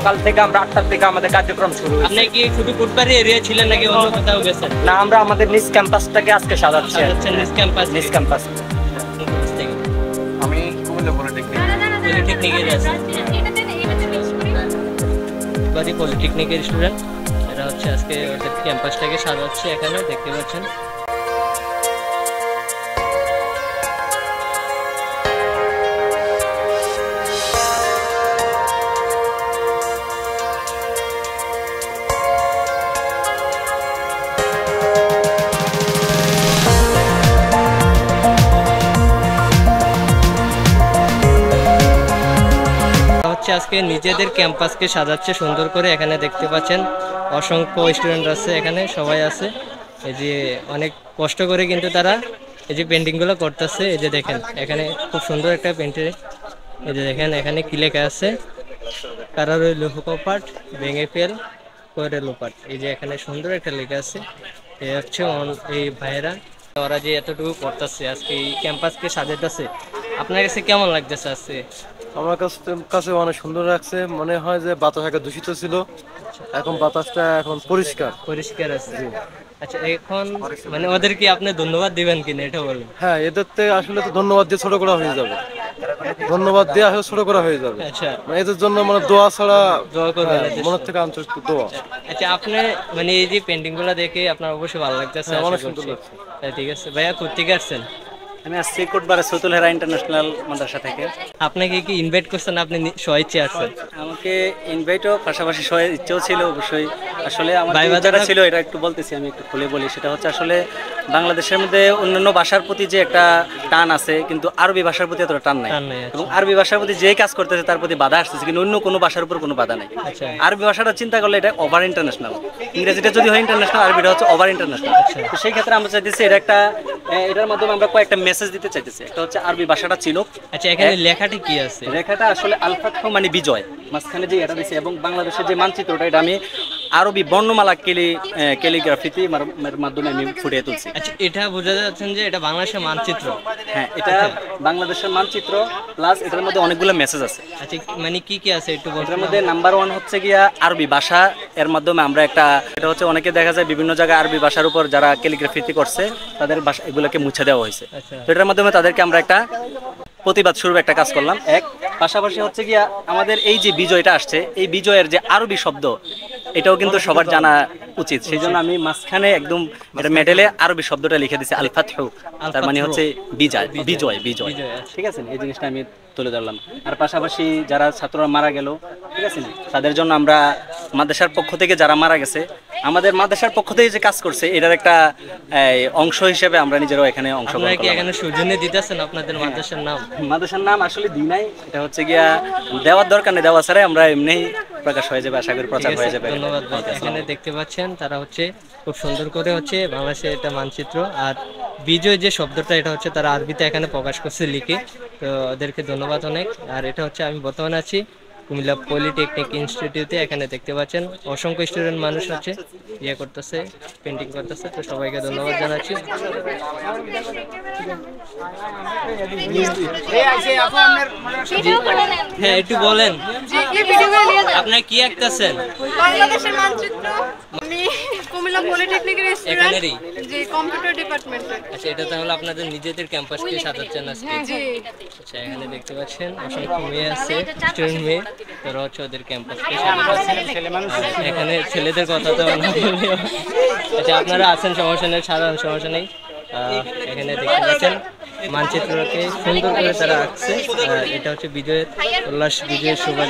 সকাল থেকে আমরা 8টার থেকে আমাদের কার্যক্রম শুরু। আপনি কি শুধু কোটবাড়ি এরিয়া ছিলেন নাকি অন্য কোথাও গেছেন? না, আমরা আমাদের নিজ ক্যাম্পাসটাকে আজকে সাজাচ্ছি। নিজ ক্যাম্পাস। আমি কুমিল্লা পলিটেকনিক। পলিটেকনিকের আছে, পলিটেকনিকের স্টুডেন্ট। এরা হচ্ছে আজকে ওদের ক্যাম্পাসটাকে সাজাচ্ছে, এখানে দেখতে পাচ্ছেন। আজকে নিজেদের ক্যাম্পাসকে সাজাচ্ছে সুন্দর করে। এখানে দেখতে পাচ্ছেন অসংখ্য স্টুডেন্ট আছে, এখানে সবাই আছে। এই যে অনেক কষ্ট করে কিন্তু তারা এই যে পেন্টিং গুলো করতেছে। এই যে দেখেন এখানে খুব সুন্দর একটা পেন্টিং। এই যে দেখেন এখানে কি লেখা আছে, কারার লোহপাট ভেঙে ফেল করে লোপাট। এই যে এখানে সুন্দর একটা লেখা আছে। এই হচ্ছে এই ভাইয়েরা, ওরা যে এতটুকু করতেছে আজকে এই ক্যাম্পাসকে সাজাতেছে। আপনার কাছে কেমন লাগতেছে আজকে? আমার কাছে অনেক সুন্দর লাগছে। মনে হয় যে বাতাস আগে দূষিত ছিল, এখন বাতাসটা এখন পরিষ্কার আছে। আচ্ছা, এখন মানে ওদেরকে আপনি ধন্যবাদ দিবেন কিনা এটা বলেন। হ্যাঁ, এদের থেকে আসলে তো ধন্যবাদ দিয়ে ছোট করা হয়ে যাবে, ধন্যবাদ দিয়ে আসলে ছোট করা হয়ে যাবে। আচ্ছা, মানে এদের জন্য মানে দোয়া ছাড়া, দোয়া করবেন মনের থেকে আন্তরিক দোয়া। আচ্ছা, আপনি মানে এই যে পেন্টিং গুলো দেখে আপনার অবশ্যই ভালো লাগতেছে। অনেক সুন্দর লাগছে। ঠিক আছে ভাইয়া, কোথেকে আসছেন? আমি আসছি কোটবাড়ি সৈতুল হেরা ইন্টারন্যাশনাল মাদ্রাসা থেকে। আপনাকে কি ইনভাইট করছেন? আপনি স্বেচ্ছায় আসছেন? আমাকে ইনভাইটও পাশাপাশি ইচ্ছেও ছিল অবশ্যই। আসলে আমার যেটা ছিল এটা একটু বলতেছি, আমি একটু খুলে বলি। সেটা হচ্ছে আসলে বাংলাদেশের মধ্যে অন্যান্য ভাষার প্রতি যে একটা টান আছে, কিন্তু আরবি ভাষার প্রতি এতটা টান নাই। এবং আরবি ভাষার প্রতি যে কাজ করতেছে তার প্রতি বাধা আসতেছে, কিন্তু অন্য কোনো ভাষার উপর কোনো বাধা নাই। আরবি ভাষাটা চিন্তা করলে এটা ওভার ইন্টারন্যাশনাল। ইংরেজিটা যদি হয় ইন্টারন্যাশনাল, আরবিটা হচ্ছে ওভার ইন্টারন্যাশনাল। তো সেই ক্ষেত্রে আমরা চাইতেছি এটার মাধ্যমে আমরা কয়েকটা মেসেজ দিতে চাইতেছি। একটা হচ্ছে আরবি ভাষাটা চিনুক। আচ্ছা, এখানে লেখাটি কি আছে? লেখাটা আসলে আল ফাতহু মানে বিজয়, মাঝখানে যে এটা দিয়েছে। এবং বাংলাদেশের যে মানচিত্রটা, এটা আমি আরবি বর্ণমালা ক্যালিগ্রাফিতে মাধ্যমে আমি ফুটিয়ে তুলছি। আচ্ছা, এটা বোঝা যাচ্ছে যে এটা বাংলাদেশের মানচিত্র। হ্যাঁ, এটা বাংলাদেশের মানচিত্র প্লাস এটার মধ্যে অনেকগুলো মেসেজ আছে। আচ্ছা, মানে কি কি আছে একটু বলতে? এর মধ্যে নাম্বার 1 হচ্ছে গিয়া আরবি ভাষা। এর মাধ্যমে আমরা এটা হচ্ছে অনেকে দেখা যায় বিভিন্ন জায়গায় আরবি ভাষার উপর যারা ক্যালিগ্রাফিতে করছে তাদের ভাষা এগুলোকে মুছে দেওয়া হয়েছে। তো এটার মাধ্যমে তাদেরকে আমরা একটা প্রতিবাদ স্বরূপ একটা কাজ করলাম। পাশাপাশি হচ্ছে গিয়া আমাদের এই যে বিজয়টা আসছে, এই বিজয়ের যে আরবি শব্দ, এটাও কিন্তু সবার জানা উচিত। সেই জন্য আমি মাঝখানে একদম এটা মেডেলে আরবি শব্দটা লিখে দিয়েছি, আল ফাতহু। তার মানে হচ্ছে বিজয়। ঠিক আছে, এই জিনিসটা আমি তুলে ধরলাম। আর পাশাপাশি যারা ছাত্ররা মারা গেল, ঠিক আছে, তাদের জন্য আমরা মাদ্রাসার পক্ষ থেকে যারা মারা গেছে, আমাদের মাদ্রাসার পক্ষ থেকে যে কাজ করছে, এটার একটা অংশ হিসেবে আমরা নিজেরাও এখানে অংশগ্রহণ করলাম। এখানে সৌজন্যে দিতেছেন আপনাদের মাদ্রাসার নাম আসলে দিই নাই। এটা হচ্ছে গিয়া দেওয়ার দরকার নেই, দেওয়া ছাড়াই আমরা এমনি প্রকাশ হয়ে যাবে, আশা করি প্রচার হয়ে যাবে। ধন্যবাদ। এখানে দেখতে পাচ্ছেন তারা হচ্ছে খুব সুন্দর করে হচ্ছে বাংলাদেশের একটা মানচিত্র আর বিজয় যে শব্দটা, এটা হচ্ছে তারা আরবিতে এখানে প্রকাশ করছে লিখে। তো ওদেরকে ধন্যবাদ অনেক। আর এটা হচ্ছে আমি বর্তমানে আছি কুমিল্লা পলিটেকনিক ইনস্টিটিউটে। এখানে দেখতে পাচ্ছেন অসংখ্য স্টুডেন্ট মানুষ হচ্ছে করতেছে, পেন্টিং করতেছে। তো সবাইকে ধন্যবাদ জানাচ্ছি। হ্যাঁ, একটু বলেন আপনারা কি আঁকতেছেন? বাংলাদেশের মানচিত্র। আমি কুমিল্লা পলিটেকনিকের স্টুডেন্ট, জি, কম্পিউটার ডিপার্টমেন্টে। আচ্ছা, এটা তাহলে আপনাদের নিজেদের ক্যাম্পাসকে সাজাচ্ছেন আজকে? জি। আচ্ছা, এখানে দেখতে পাচ্ছেন অসংখ্য মেয়ে আছে, স্টুডেন্ট মেয়ে। তারা হচ্ছে ওদের ক্যাম্পাসকে সাজাচ্ছে। এখানে ছেলেদের কথা তো না বললেও। আচ্ছা, আপনারা আছেন, সমস্যা নেই, সাধারণ সমস্যা নেই। এখানে দেখতে পাচ্ছেন মানচিত্রকে সুন্দর করে তারা আঁকছে। এটা হচ্ছে বিজয়ের উল্লাস, বিজয়ের শোভা।